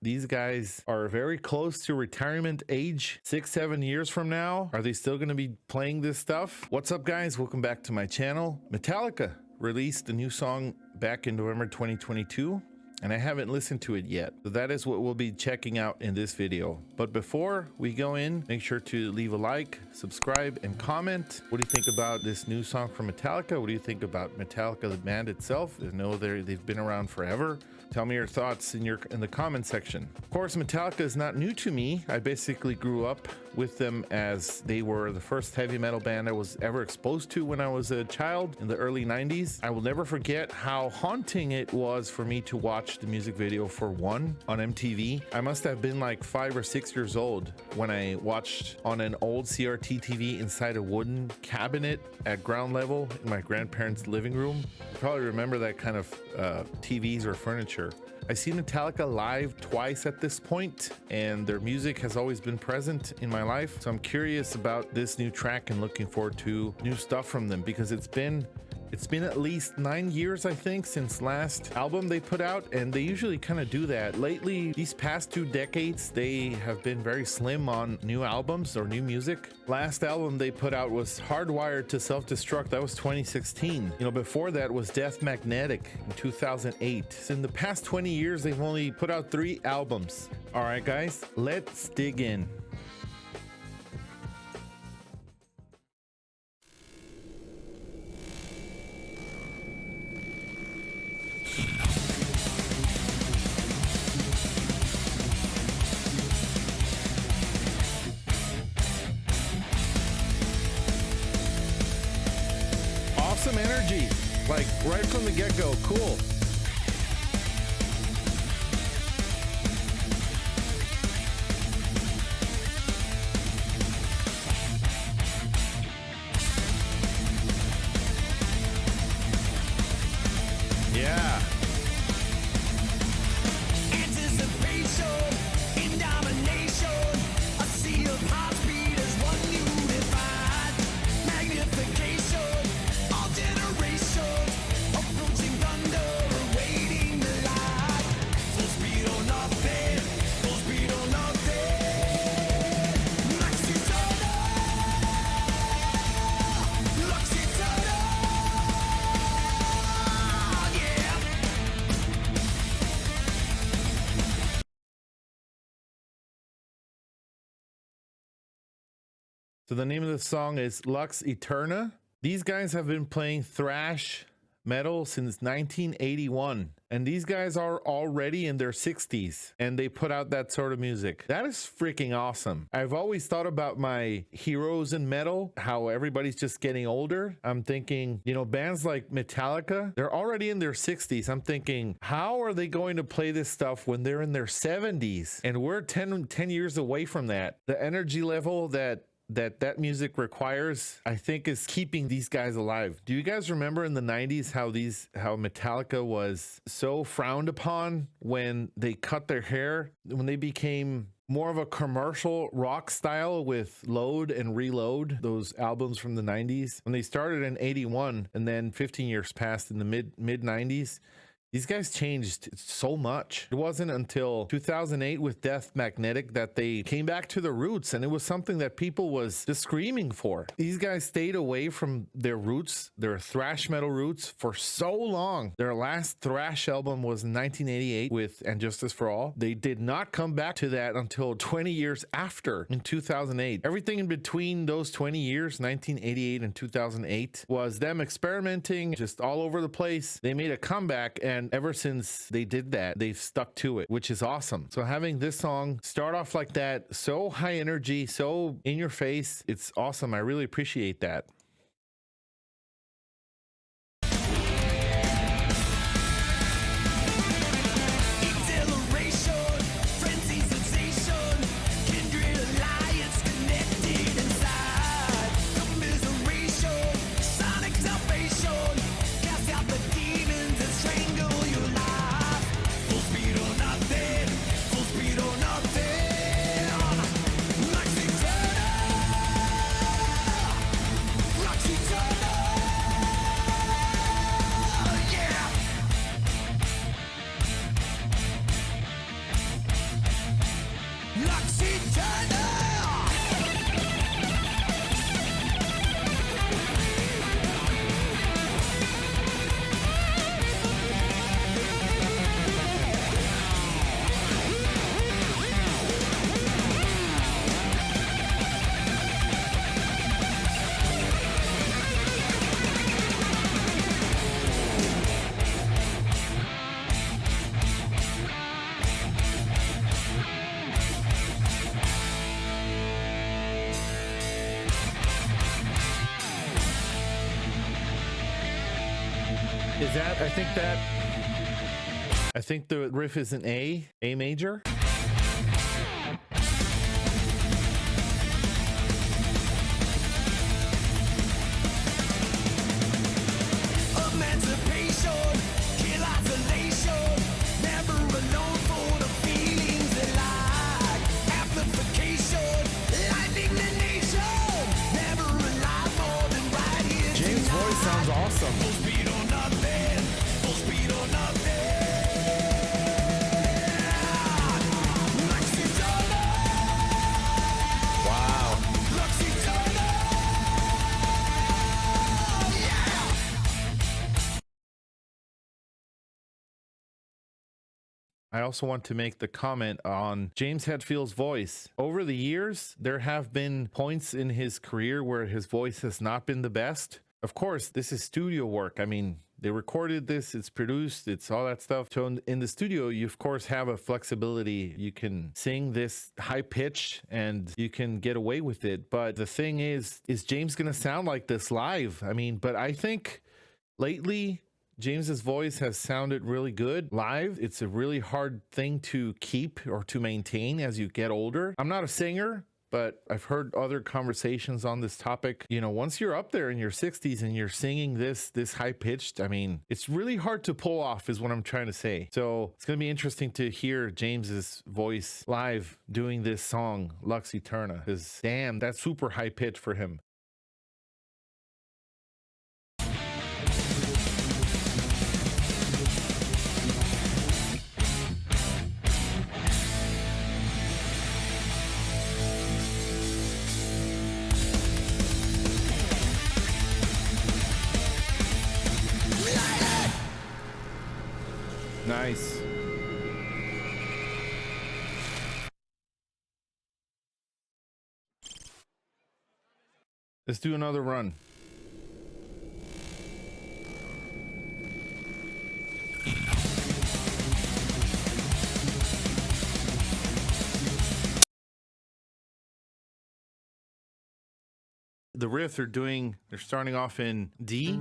These guys are very close to retirement age. 6-7 years from now, are they still going to be playing this stuff? What's up, guys? Welcome back to my channel. Metallica released a new song back in November 2022, and I haven't listened to it yet. So that is what we'll be checking out in this video. But before we go in, make sure to leave a like, subscribe, and comment. What do you think about this new song from Metallica? What do you think about Metallica, the band itself? I know they've been around forever. Tell me your thoughts in the comment section. Of course, Metallica is not new to me. I basically grew up with them as they were the first heavy metal band I was ever exposed to when I was a child in the early 90s. I will never forget how haunting it was for me to watch the music video for One on MTV. I must have been like 5 or 6 years old when I watched on an old CRT TV inside a wooden cabinet at ground level in my grandparents' living room. You probably remember that kind of TVs or furniture. I've seen Metallica live twice at this point, and their music has always been present in my life. So I'm curious about this new track and looking forward to new stuff from them, because it's been at least 9 years, I think, since last album they put out, and they usually kind of do that. Lately, these past 2 decades, they have been very slim on new albums or new music. Last album they put out was Hardwired to Self-Destruct. That was 2016. You know, before that was Death Magnetic in 2008. So in the past 20 years, they've only put out 3 albums. All right, guys, let's dig in. Awesome energy, like right from the get-go. Cool. Yeah. Anticipation in domination, a sea of heartbeat as one unified magnification. All generations approaching thunder, awaiting the light. Full speed or nothing, full speed or nothing. Lux Aeterna, Lux Aeterna, yeah. So the name of the song is Lux Aeterna. These guys have been playing thrash metal since 1981, and these guys are already in their 60s, and they put out that sort of music. That is freaking awesome. I've always thought about my heroes in metal, how everybody's just getting older. I'm thinking, you know, bands like Metallica, they're already in their 60s. I'm thinking, how are they going to play this stuff when they're in their 70s? And we're 10 years away from that. The energy level that music requires, I think, is keeping these guys alive. Do you guys remember in the 90s how Metallica was so frowned upon when they cut their hair, when they became more of a commercial rock style with Load and Reload, those albums from the 90s? When they started in 81 and then 15 years passed in the mid 90s, these guys changed so much. It wasn't until 2008 with Death Magnetic that they came back to the roots, and it was something that people was just screaming for. These guys stayed away from their roots, their thrash metal roots, for so long. Their last thrash album was in 1988 with And Justice for All. They did not come back to that until 20 years after, in 2008. Everything in between those 20 years, 1988 and 2008, was them experimenting just all over the place. They made a comeback, and ever since they did that, they've stuck to it, which is awesome. So having this song start off like that, so high energy, so in your face, it's awesome. I really appreciate that. Exhilaration, frenzy, sensation, kindred alliance connected inside. Commiseration, sonic salvation, cast out the demons and strangle your life. Full speed or nothing, full speed or nothing. Lux Aeterna, Is that, I think the riff is an A major. Emancipation, kill isolation, never alone for the feelings they like. Amplification, lightning the nation, never alive more than right here. James' voice sounds awesome. Full speed or nothing, full speed or nothing. Lux Aeterna, Wow. Lux Aeterna, yeah. I also want to make the comment on James Hetfield's voice. Over the years, there have been points in his career where his voice has not been the best. Of course, this is studio work. I mean, they recorded this, it's produced, it's all that stuff. So in the studio, you of course have a flexibility. You can sing this high pitch and you can get away with it. But the thing is James gonna sound like this live? I mean, but I think lately, James's voice has sounded really good live. It's a really hard thing to keep or to maintain as you get older. I'm not a singer, but I've heard other conversations on this topic. You know, once you're up there in your 60s and you're singing this high pitched, I mean, it's really hard to pull off is what I'm trying to say. So it's going to be interesting to hear James's voice live doing this song, Lux Aeterna, because damn, that's super high pitch for him. Nice. Let's do another run. The riff they're starting off in D.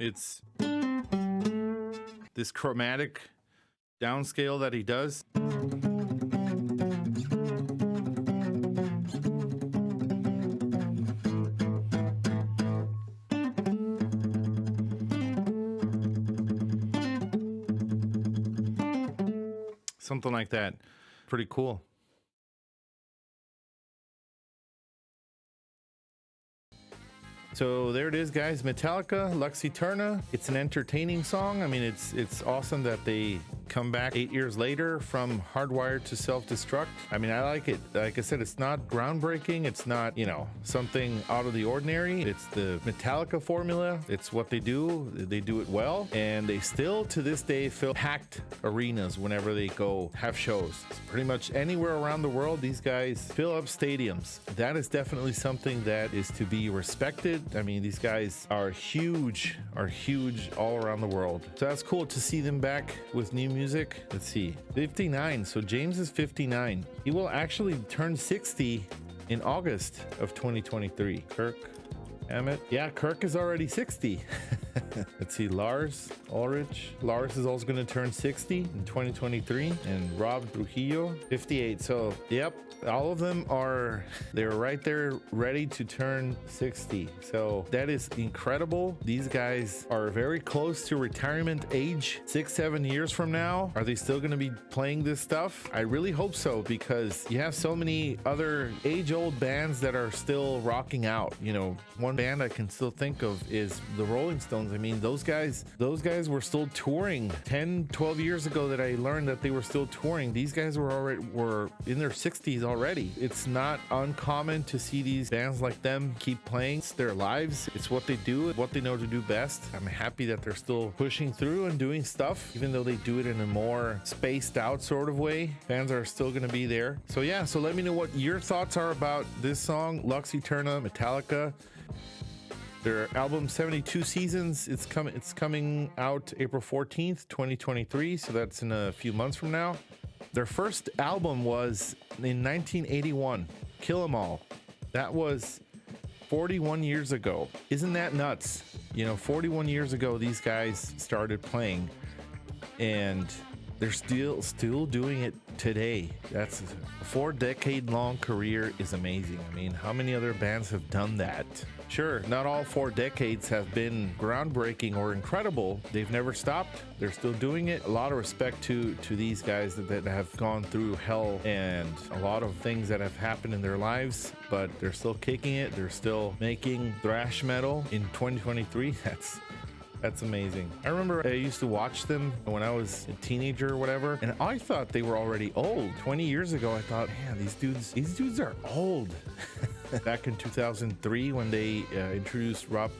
It's this chromatic downscale that he does. Something like that. Pretty cool. So there it is, guys. Metallica, Lux Aeterna. It's an entertaining song. I mean, it's awesome that they come back 8 years later from Hardwired to Self-Destruct. I mean, I like it. Like I said, it's not groundbreaking. It's not, you know, something out of the ordinary. It's the Metallica formula. It's what they do. They do it well. And they still, to this day, fill packed arenas whenever they go have shows. Pretty much anywhere around the world, these guys fill up stadiums. That is definitely something that is to be respected. I mean, these guys are huge all around the world. So that's cool to see them back with new music. Let's see, 59. So James is 59. He will actually turn 60 in August of 2023. Kirk, Hammett. Yeah, Kirk is already 60. Let's see, Lars, Ulrich. Lars is also going to turn 60 in 2023. And Rob Trujillo, 58. So, yep, all of them they're right there ready to turn 60. So that is incredible. These guys are very close to retirement age. 6-7 years from now, are they still going to be playing this stuff? I really hope so, because you have so many other age-old bands that are still rocking out. You know, one band I can still think of is the Rolling Stones. I mean, those guys were still touring 10-12 years ago that I learned that they were still touring. These guys were in their 60s already. It's not uncommon to see these bands like them keep playing. It's their lives. It's what they do, what they know to do best. I'm happy that they're still pushing through and doing stuff, even though they do it in a more spaced out sort of way. Fans are still going to be there. So yeah, so let me know what your thoughts are about this song, Lux Aeterna, Metallica. Their album 72 Seasons, it's coming out April 14th, 2023, so that's in a few months from now. Their first album was in 1981, Kill 'Em All. That was 41 years ago. Isn't that nuts? You know, 41 years ago these guys started playing, and they're still doing it today. That's a 4-decade-long career is amazing. I mean, how many other bands have done that? Sure, not all 4 decades have been groundbreaking or incredible. They've never stopped. They're still doing it. A lot of respect to these guys that have gone through hell and a lot of things that have happened in their lives, but they're still kicking it. They're still making thrash metal in 2023. That's amazing. I remember I used to watch them when I was a teenager or whatever, and I thought they were already old. 20 years ago, I thought, man, these dudes are old. Back in 2003, when they introduced Rob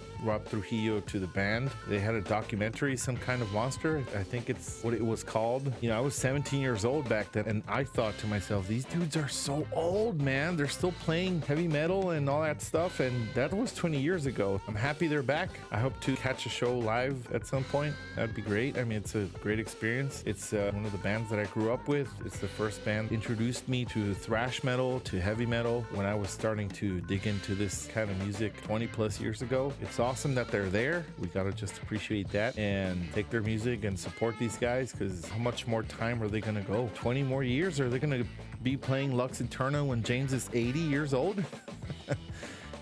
Trujillo to the band, they had a documentary, Some Kind of Monster. I think it's what it was called. You know, I was 17 years old back then, and I thought to myself, these dudes are so old, man. They're still playing heavy metal and all that stuff, and that was 20 years ago. I'm happy they're back. I hope to catch a show live at some point. That'd be great. I mean, it's a great experience. It's one of the bands that I grew up with. It's the first band that introduced me to thrash metal, to heavy metal, when I was starting to dig into this kind of music 20 plus years ago. It's awesome that they're there. We gotta just appreciate that and take their music and support these guys, because how much more time are they gonna go? 20 more years? Are they gonna be playing Lux Aeterna when James is 80 years old?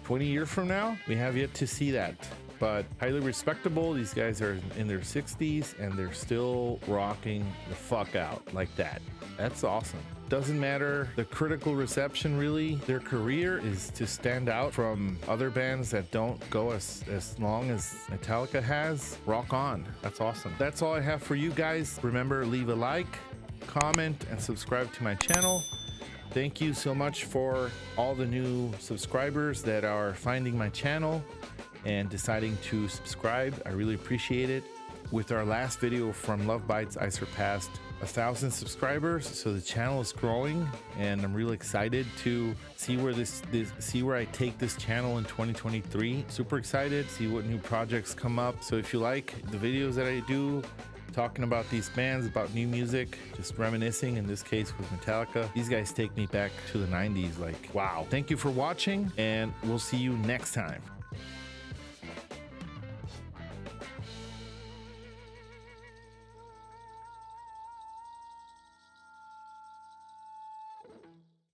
20 years from now? We have yet to see that, but highly respectable. These guys are in their 60s and they're still rocking the fuck out like that. That's awesome. Doesn't matter the critical reception, really. Their career is to stand out from other bands that don't go as long as Metallica has. Rock on. That's awesome. That's all I have for you guys. Remember, leave a like, comment, and subscribe to my channel. Thank you so much for all the new subscribers that are finding my channel and deciding to subscribe. I really appreciate it. With our last video from Love Bites, I surpassed 1,000 subscribers, so the channel is growing, and I'm really excited to see where I take this channel in 2023. Super excited, see what new projects come up. So if you like the videos that I do talking about these bands, about new music, just reminiscing, in this case with Metallica, these guys take me back to the 90s. Like, wow. Thank you for watching, and we'll see you next time.